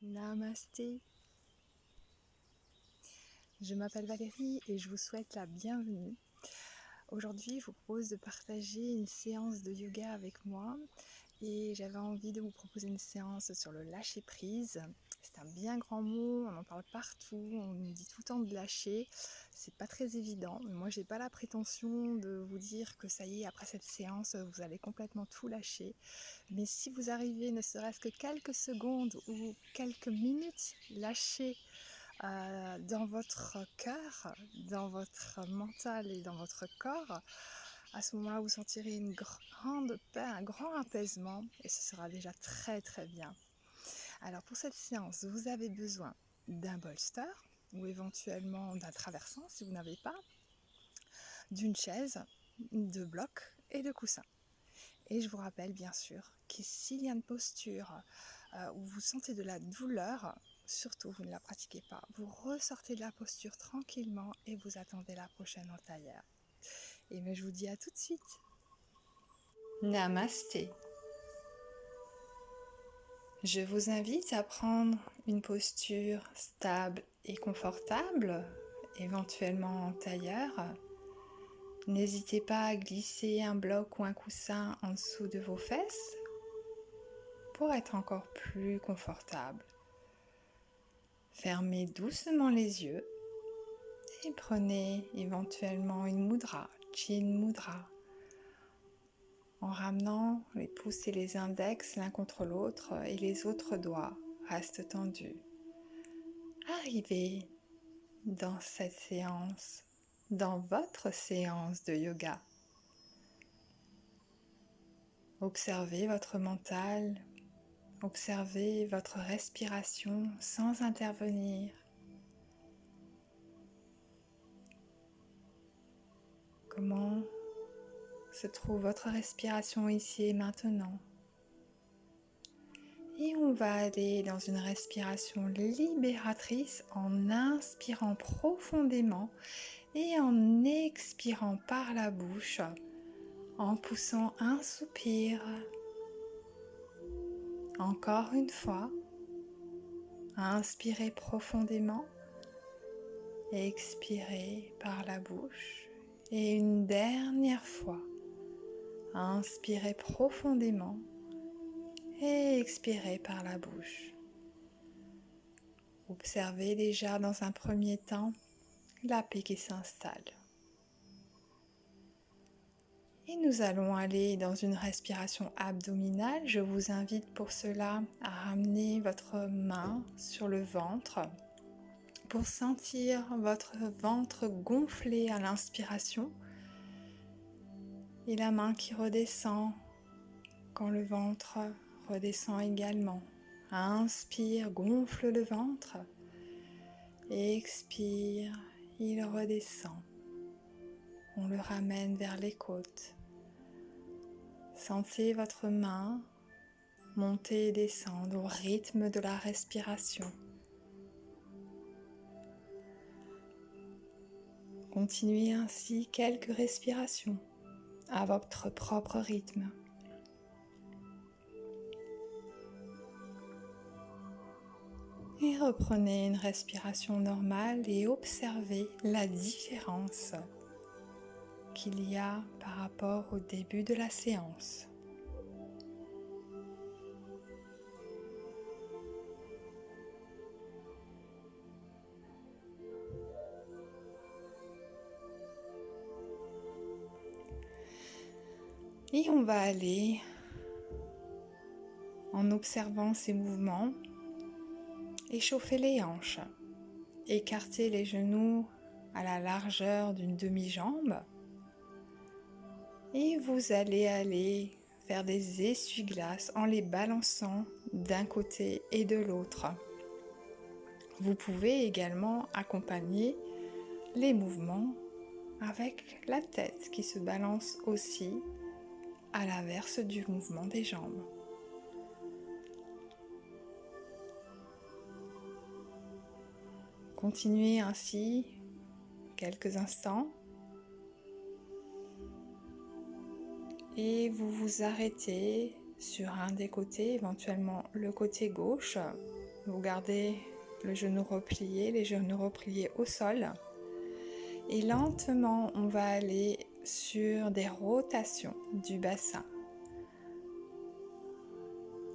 Namasté. Je m'appelle Valérie et je vous souhaite la bienvenue. Aujourd'hui, je vous propose de partager une séance de yoga avec moi et j'avais envie de vous proposer une séance sur le lâcher prise. C'est un bien grand mot, on en parle partout, on nous dit tout le temps de lâcher, c'est pas très évident. Mais moi, j'ai pas la prétention de vous dire que ça y est, après cette séance, vous allez complètement tout lâcher. Mais si vous arrivez, ne serait-ce que quelques secondes ou quelques minutes, lâcher dans votre cœur, dans votre mental et dans votre corps, à ce moment-là, vous sentirez une grande paix, un grand apaisement et ce sera déjà très très bien. Alors pour cette séance, vous avez besoin d'un bolster ou éventuellement d'un traversin si vous n'avez pas, d'une chaise, de blocs et de coussins. Et je vous rappelle bien sûr que s'il y a une posture où vous sentez de la douleur, surtout vous ne la pratiquez pas, vous ressortez de la posture tranquillement et vous attendez la prochaine en tailleur. Et bien je vous dis à tout de suite. Namasté. Je vous invite à prendre une posture stable et confortable, éventuellement en tailleur. N'hésitez pas à glisser un bloc ou un coussin en dessous de vos fesses pour être encore plus confortable. Fermez doucement les yeux et prenez éventuellement une mudra, Chin Mudra, en ramenant les pouces et les index l'un contre l'autre et les autres doigts restent tendus. Arrivez dans cette séance, dans votre séance de yoga. Observez votre mental, observez votre respiration sans intervenir. Comment se trouve votre respiration ici et maintenant? Et on va aller dans une respiration libératrice en inspirant profondément et en expirant par la bouche, en poussant un soupir. Encore une fois, inspirez profondément, expirez par la bouche. Et une dernière fois, inspirez profondément et expirez par la bouche. Observez déjà dans un premier temps la paix qui s'installe. Et nous allons aller dans une respiration abdominale. Je vous invite pour cela à ramener votre main sur le ventre pour sentir votre ventre gonfler à l'inspiration et la main qui redescend quand le ventre redescend également. Inspire, gonfle le ventre. Expire, il redescend. On le ramène vers les côtes. Sentez votre main monter et descendre au rythme de la respiration. Continuez ainsi quelques respirations à votre propre rythme. Et reprenez une respiration normale et observez la différence qu'il y a par rapport au début de la séance. Et on va aller, en observant ces mouvements, échauffer les hanches, écarter les genoux à la largeur d'une demi-jambe et vous allez aller faire des essuie-glaces en les balançant d'un côté et de l'autre. Vous pouvez également accompagner les mouvements avec la tête qui se balance aussi à l'inverse du mouvement des jambes. Continuez ainsi quelques instants et vous vous arrêtez sur un des côtés, éventuellement le côté gauche, Vous gardez le genou replié, les genoux repliés au sol. Et lentement, on va aller sur des rotations du bassin.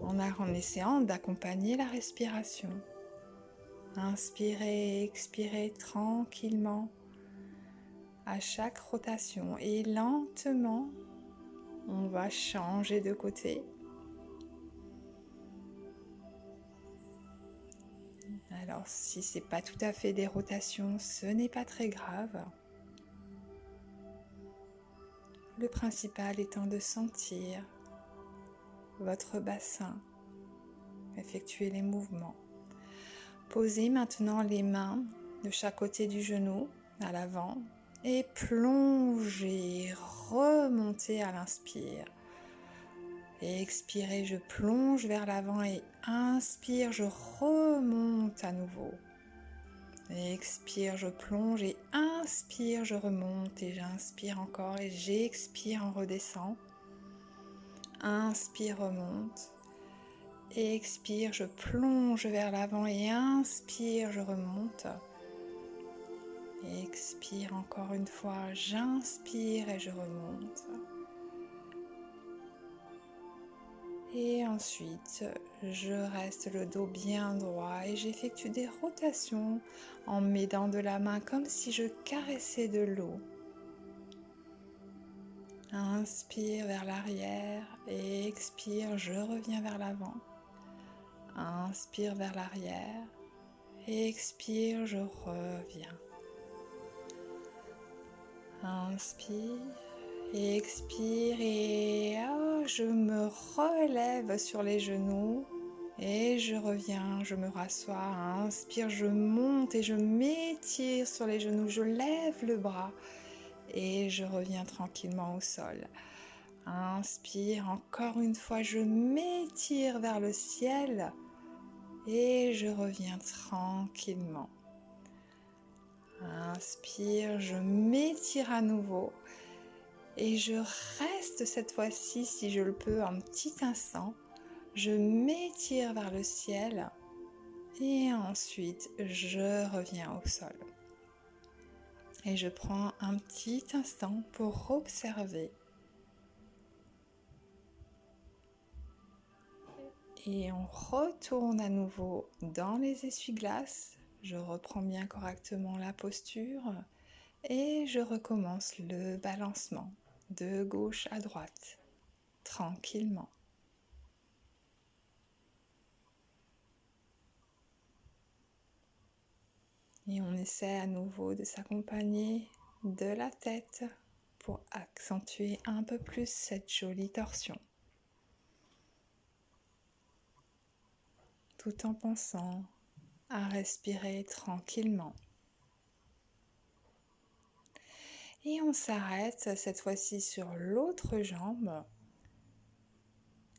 En essayant d'accompagner la respiration. Inspirez, expirez tranquillement à chaque rotation. Et lentement, on va changer de côté. Alors, si ce n'est pas tout à fait des rotations, ce n'est pas très grave. Le principal étant de sentir votre bassin, effectuer les mouvements. Posez maintenant les mains de chaque côté du genou à l'avant et plongez, remontez à l'inspire. Et expirez, je plonge vers l'avant et inspire, je remonte à nouveau. Et expire, je plonge et inspire, je remonte et j'inspire encore et j'expire en redescend. Inspire, remonte. Et expire, je plonge vers l'avant et inspire, je remonte. Et expire encore une fois, j'inspire et je remonte. Et ensuite, je reste le dos bien droit et j'effectue des rotations en m'aidant de la main comme si je caressais de l'eau. Inspire vers l'arrière et expire, je reviens vers l'avant. Inspire vers l'arrière et expire, je reviens. Inspire et expire et je me relève sur les genoux et je reviens, je me rassois. Inspire, je monte et je m'étire sur les genoux, je lève le bras et je reviens tranquillement au sol. Inspire, encore une fois, je m'étire vers le ciel et je reviens tranquillement. Inspire, je m'étire à nouveau et je reste cette fois-ci, si je le peux, un petit instant. Je m'étire vers le ciel et ensuite je reviens au sol. Et je prends un petit instant pour observer. Et on retourne à nouveau dans les essuie-glaces. Je reprends bien correctement la posture et je recommence le balancement de gauche à droite, tranquillement. Et on essaie à nouveau de s'accompagner de la tête pour accentuer un peu plus cette jolie torsion. Tout en pensant à respirer tranquillement. Et on s'arrête cette fois-ci sur l'autre jambe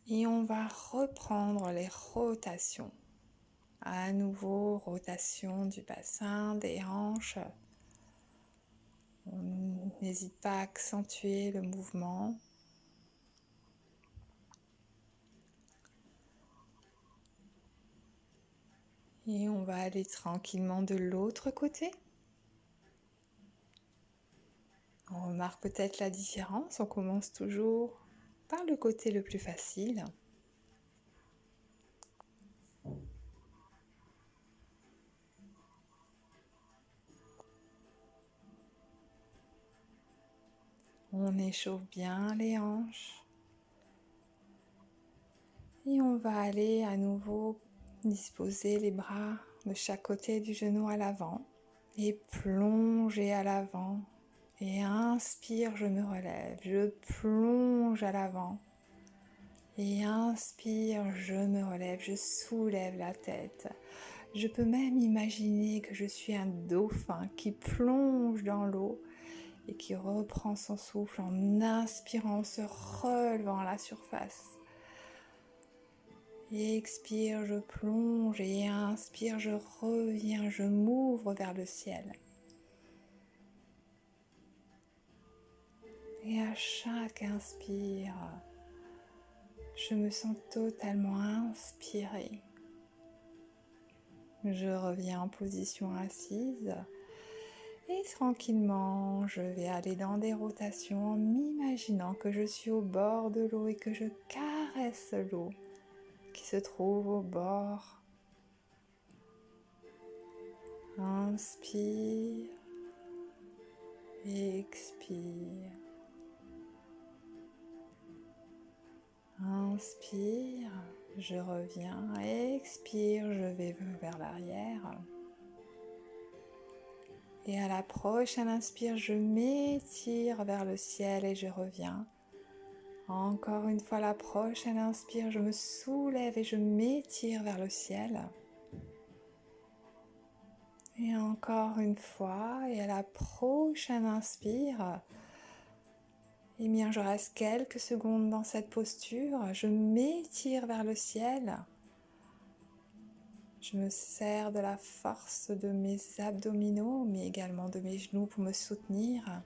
et on va reprendre les rotations. À nouveau, rotation du bassin, des hanches. On n'hésite pas à accentuer le mouvement. Et on va aller tranquillement de l'autre côté. On remarque peut-être la différence, on commence toujours par le côté le plus facile. On échauffe bien les hanches. Et on va aller à nouveau disposer les bras de chaque côté du genou à l'avant et plonger à l'avant. Et inspire, je me relève, je plonge à l'avant. Et inspire, je me relève, je soulève la tête. Je peux même imaginer que je suis un dauphin qui plonge dans l'eau et qui reprend son souffle en inspirant, en se relevant à la surface. Et expire, je plonge et inspire, je reviens, je m'ouvre vers le ciel. Et à chaque inspire, je me sens totalement inspirée. Je reviens en position assise et tranquillement, je vais aller dans des rotations en m'imaginant que je suis au bord de l'eau et que je caresse l'eau qui se trouve au bord. Inspire, expire. Inspire, je reviens, expire, je vais vers l'arrière. Et à la prochaine inspire, je m'étire vers le ciel et je reviens. Encore une fois, la prochaine inspire, je me soulève et je m'étire vers le ciel. Et encore une fois, et à la prochaine inspire, eh bien, je reste quelques secondes dans cette posture, je m'étire vers le ciel. Je me sers de la force de mes abdominaux, mais également de mes genoux pour me soutenir.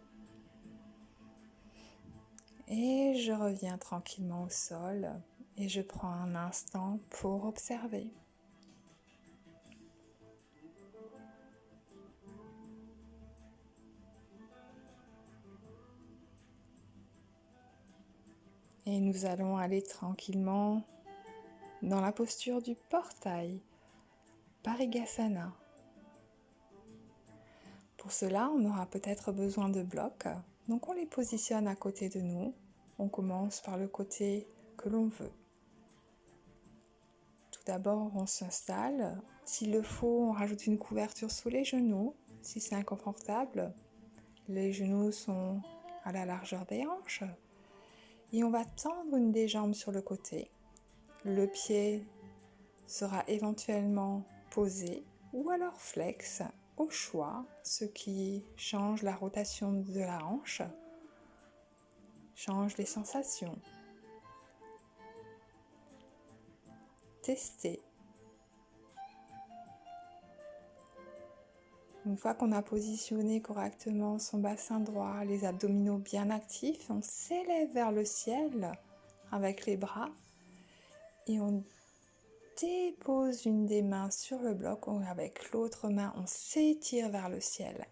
Et je reviens tranquillement au sol et je prends un instant pour observer. Et nous allons aller tranquillement dans la posture du portail, Parigasana. Pour cela, on aura peut-être besoin de blocs, donc on les positionne à côté de nous. On commence par le côté que l'on veut. Tout d'abord, on s'installe. S'il le faut, on rajoute une couverture sous les genoux, si c'est inconfortable. Les genoux sont à la largeur des hanches. Et on va tendre une des jambes sur le côté. Le pied sera éventuellement posé ou alors flex au choix, ce qui change la rotation de la hanche, change les sensations. Tester. Une fois qu'on a positionné correctement son bassin droit, les abdominaux bien actifs, on s'élève vers le ciel avec les bras et on dépose une des mains sur le bloc et avec l'autre main, on s'étire vers le ciel.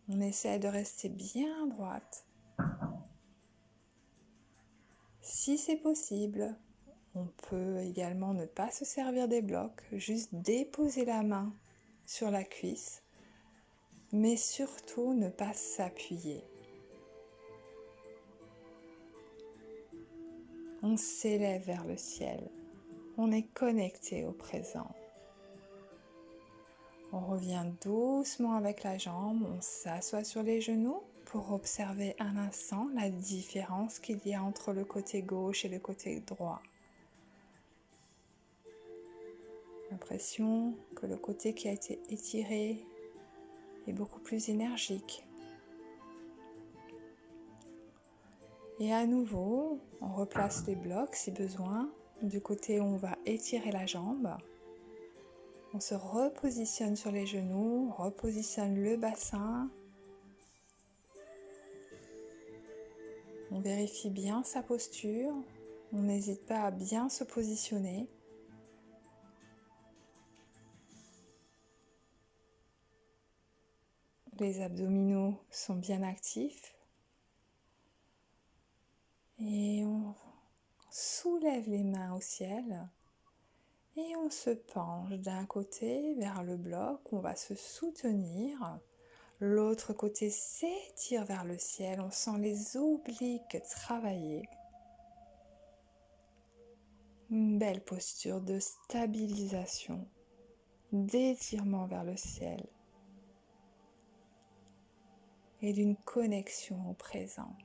On essaie de rester bien droite. Si c'est possible, on peut également ne pas se servir des blocs, juste déposer la main sur la cuisse, mais surtout ne pas s'appuyer. On s'élève vers le ciel, on est connecté au présent. On revient doucement avec la jambe, on s'assoit sur les genoux pour observer un instant la différence qu'il y a entre le côté gauche et le côté droit. L'impression que le côté qui a été étiré est beaucoup plus énergique. Et à nouveau, on replace les blocs si besoin, du côté où on va étirer la jambe. On se repositionne sur les genoux, on repositionne le bassin. On vérifie bien sa posture, on n'hésite pas à bien se positionner. Les abdominaux sont bien actifs. Et on soulève les mains au ciel et on se penche d'un côté vers le bloc, on va se soutenir. L'autre côté s'étire vers le ciel, on sent les obliques travailler. Une belle posture de stabilisation, d'étirement vers le ciel et d'une connexion au présent.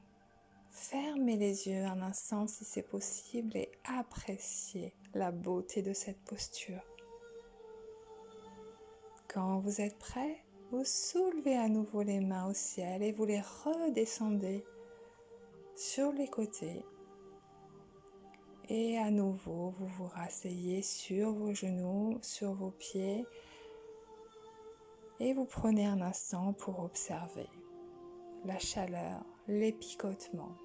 Fermez les yeux un instant si c'est possible et appréciez la beauté de cette posture. Quand vous êtes prêt, vous soulevez à nouveau les mains au ciel et vous les redescendez sur les côtés. Et à nouveau, vous vous rasseyez sur vos genoux, sur vos pieds et vous prenez un instant pour observer la chaleur, les picotements.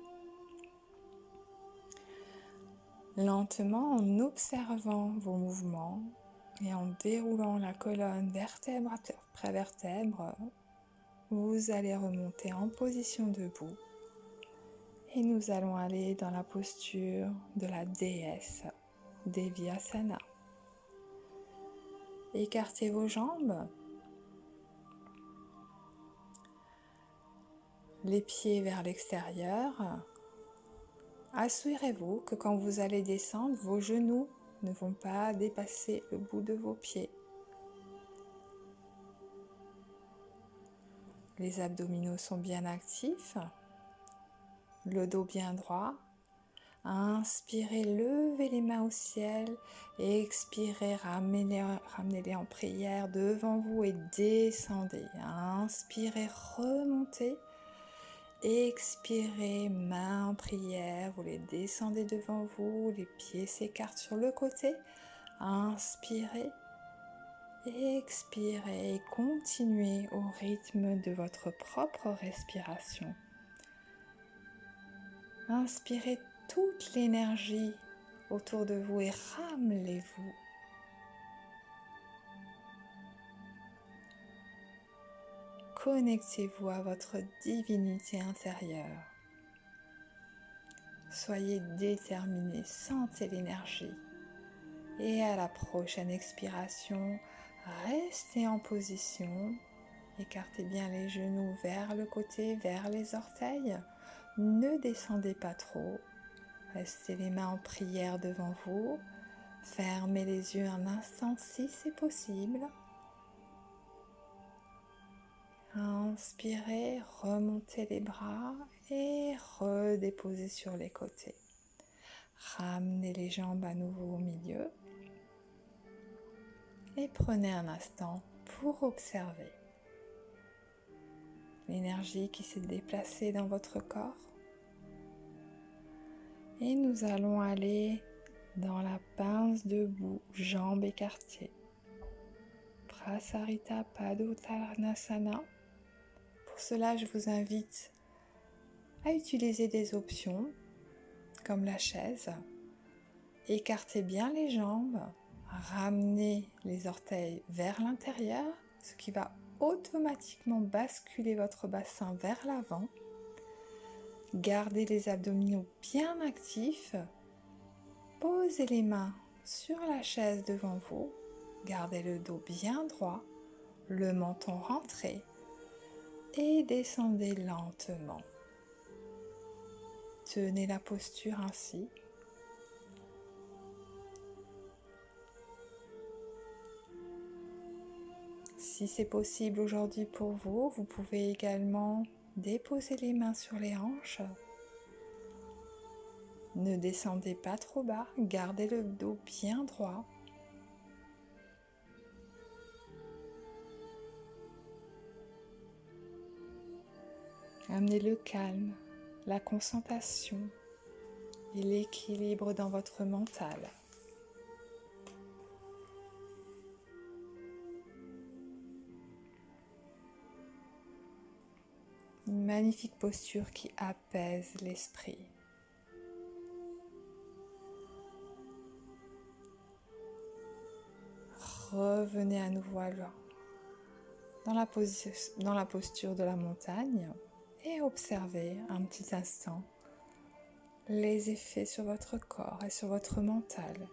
Lentement, en observant vos mouvements et en déroulant la colonne vertèbre après vertèbre, vous allez remonter en position debout et nous allons aller dans la posture de la déesse, Devyasana. Écartez vos jambes, les pieds vers l'extérieur. Assurez-vous que quand vous allez descendre, vos genoux ne vont pas dépasser le bout de vos pieds. Les abdominaux sont bien actifs, le dos bien droit. Inspirez, levez les mains au ciel et expirez, ramenez-les en prière devant vous et descendez. Inspirez, remontez. Expirez, mains en prière, vous les descendez devant vous, les pieds s'écartent sur le côté. Inspirez, expirez et continuez au rythme de votre propre respiration. Inspirez toute l'énergie autour de vous et ramenez-vous. Connectez-vous à votre divinité intérieure. Soyez déterminés, sentez l'énergie. Et à la prochaine expiration, restez en position. Écartez bien les genoux vers le côté, vers les orteils. Ne descendez pas trop. Restez les mains en prière devant vous. Fermez les yeux un instant si c'est possible. Inspirez, remontez les bras et redéposez sur les côtés. Ramenez les jambes à nouveau au milieu et prenez un instant pour observer l'énergie qui s'est déplacée dans votre corps. Et nous allons aller dans la pince debout, jambes écartées. Prasarita Padottanasana. Pour cela, je vous invite à utiliser des options comme la chaise. Écartez bien les jambes, ramenez les orteils vers l'intérieur, ce qui va automatiquement basculer votre bassin vers l'avant. Gardez les abdominaux bien actifs. Posez les mains sur la chaise devant vous. Gardez le dos bien droit, le menton rentré et descendez lentement. Tenez la posture ainsi. Si c'est possible aujourd'hui pour vous, vous pouvez également déposer les mains sur les hanches. Ne descendez pas trop bas, gardez le dos bien droit. Amenez le calme, la concentration et l'équilibre dans votre mental. Une magnifique posture qui apaise l'esprit. Revenez à nouveau dans la posture de la montagne et observez un petit instant les effets sur votre corps et sur votre mental.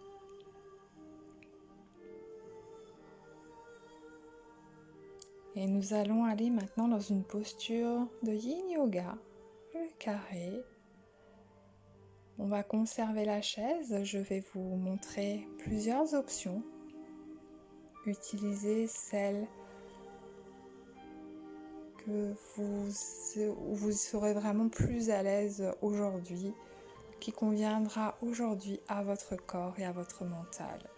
Et nous allons aller maintenant dans une posture de Yin Yoga, le carré. On va conserver la chaise, je vais vous montrer plusieurs options. Utilisez celle où vous serez vraiment plus à l'aise aujourd'hui, qui conviendra aujourd'hui à votre corps et à votre mental.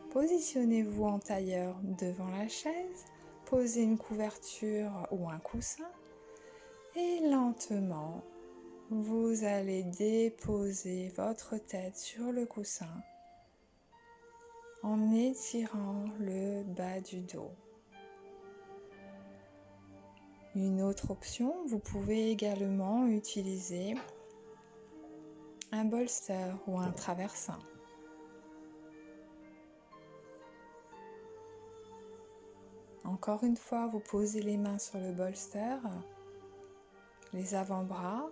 Positionnez-vous en tailleur devant la chaise, posez une couverture ou un coussin et lentement, vous allez déposer votre tête sur le coussin en étirant le bas du dos. Une autre option, vous pouvez également utiliser un bolster ou un traversin. Encore une fois, vous posez les mains sur le bolster, les avant-bras,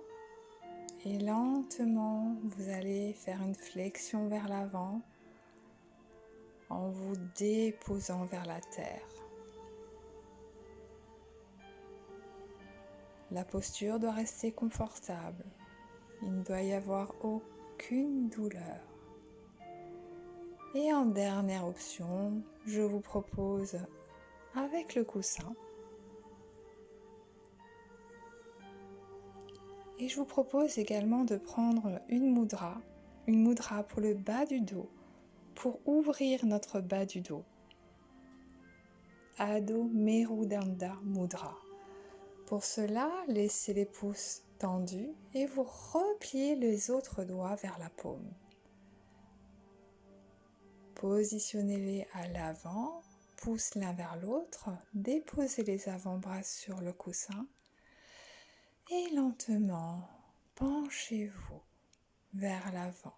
et lentement, vous allez faire une flexion vers l'avant en vous déposant vers la terre. La posture doit rester confortable. Il ne doit y avoir aucune douleur. Et en dernière option, je vous propose avec le coussin. Et je vous propose également de prendre une mudra pour le bas du dos, pour ouvrir notre bas du dos. Adho Merudanda Mudra. Pour cela, laissez les pouces tendus et vous repliez les autres doigts vers la paume. Positionnez-les à l'avant, pouces l'un vers l'autre, déposez les avant-bras sur le coussin et lentement penchez-vous vers l'avant.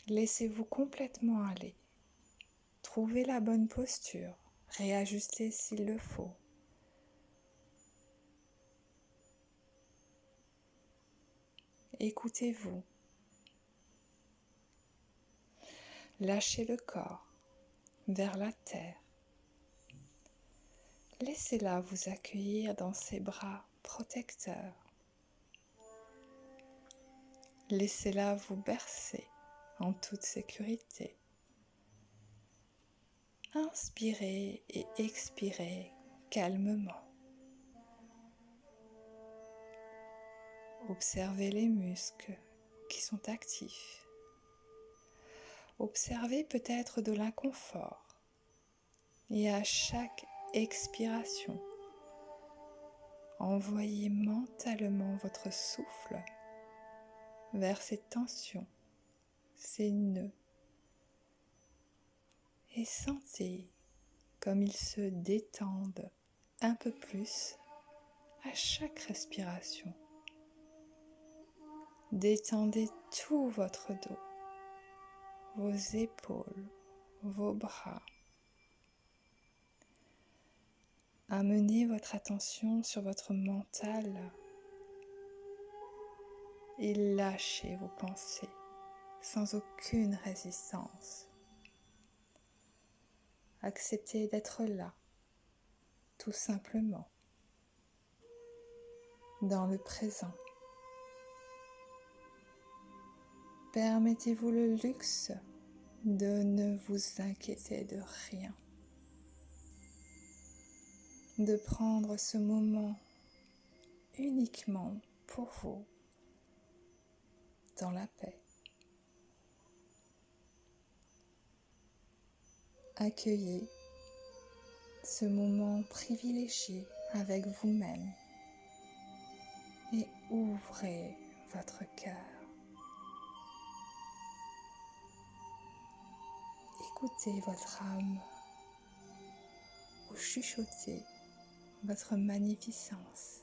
Laissez-vous complètement aller. Trouvez la bonne posture, réajustez s'il le faut. Écoutez-vous. Lâchez le corps vers la terre. Laissez-la vous accueillir dans ses bras protecteurs. Laissez-la vous bercer en toute sécurité. Inspirez et expirez calmement. Observez les muscles qui sont actifs. Observez peut-être de l'inconfort et à chaque expiration, envoyez mentalement votre souffle vers ces tensions, ces nœuds et sentez comme ils se détendent un peu plus à chaque respiration. Détendez tout votre dos, vos épaules, vos bras. Amenez votre attention sur votre mental et lâchez vos pensées sans aucune résistance. Acceptez d'être là, tout simplement, dans le présent. Permettez-vous le luxe de ne vous inquiéter de rien. De prendre ce moment uniquement pour vous, dans la paix. Accueillez ce moment privilégié avec vous-même et ouvrez votre cœur. Écoutez votre âme ou chuchotez votre magnificence.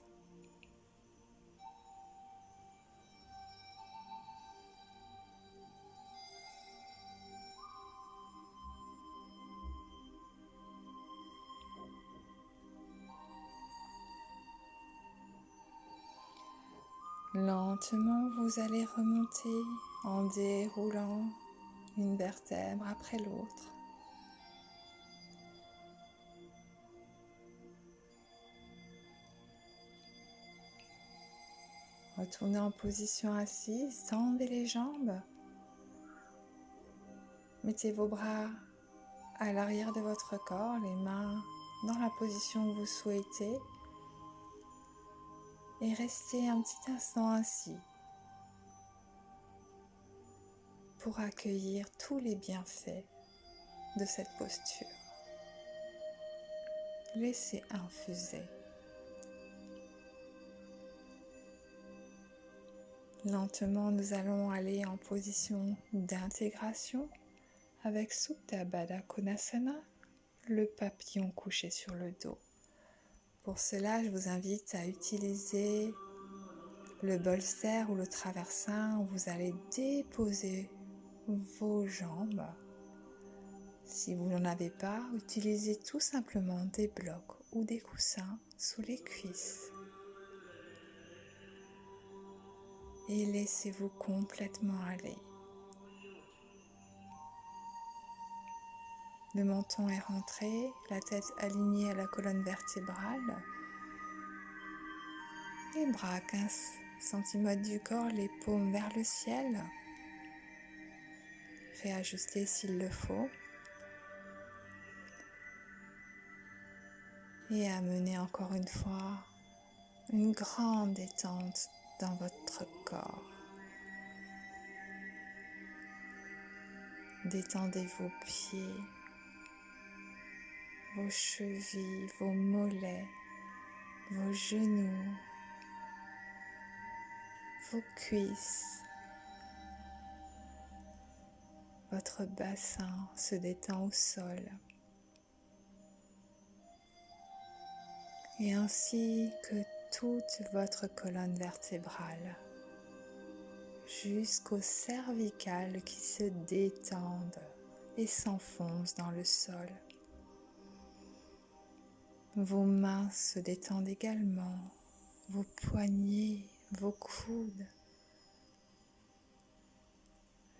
Lentement, vous allez remonter en déroulant une vertèbre après l'autre. Retournez en position assise, tendez les jambes. Mettez vos bras à l'arrière de votre corps, les mains dans la position que vous souhaitez. Et restez un petit instant assis pour accueillir tous les bienfaits de cette posture. Laissez infuser. Lentement, nous allons aller en position d'intégration avec Supta Baddha Konasana, le papillon couché sur le dos. Pour cela, je vous invite à utiliser le bolster ou le traversin où vous allez déposer vos jambes. Si vous n'en avez pas, utilisez tout simplement des blocs ou des coussins sous les cuisses. Et laissez-vous complètement aller. Le menton est rentré, la tête alignée à la colonne vertébrale. Les bras à 15 cm du corps, les paumes vers le ciel. Réajustez s'il le faut. Et amenez encore une fois une grande détente dans votre corps. Détendez vos pieds, vos chevilles, vos mollets, vos genoux, vos cuisses. Votre bassin se détend au sol. Et ainsi que toute votre colonne vertébrale, jusqu'aux cervicales qui se détendent et s'enfoncent dans le sol. Vos mains se détendent également, vos poignets, vos coudes,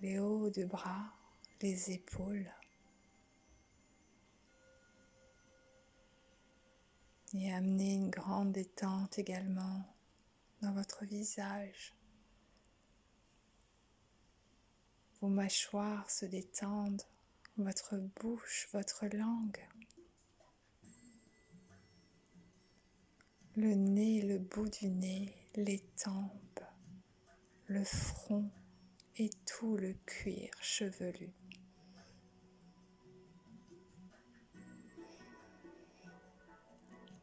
les hauts de bras, les épaules. Et amenez une grande détente également dans votre visage. Vos mâchoires se détendent, votre bouche, votre langue. Le nez, le bout du nez, les tempes, le front et tout le cuir chevelu.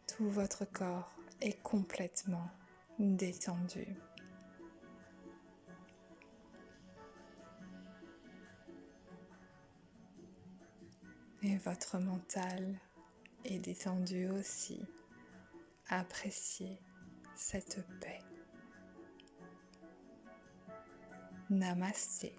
Tout votre corps est complètement détendu. Et votre mental est détendu aussi. Appréciez cette paix. Namasté.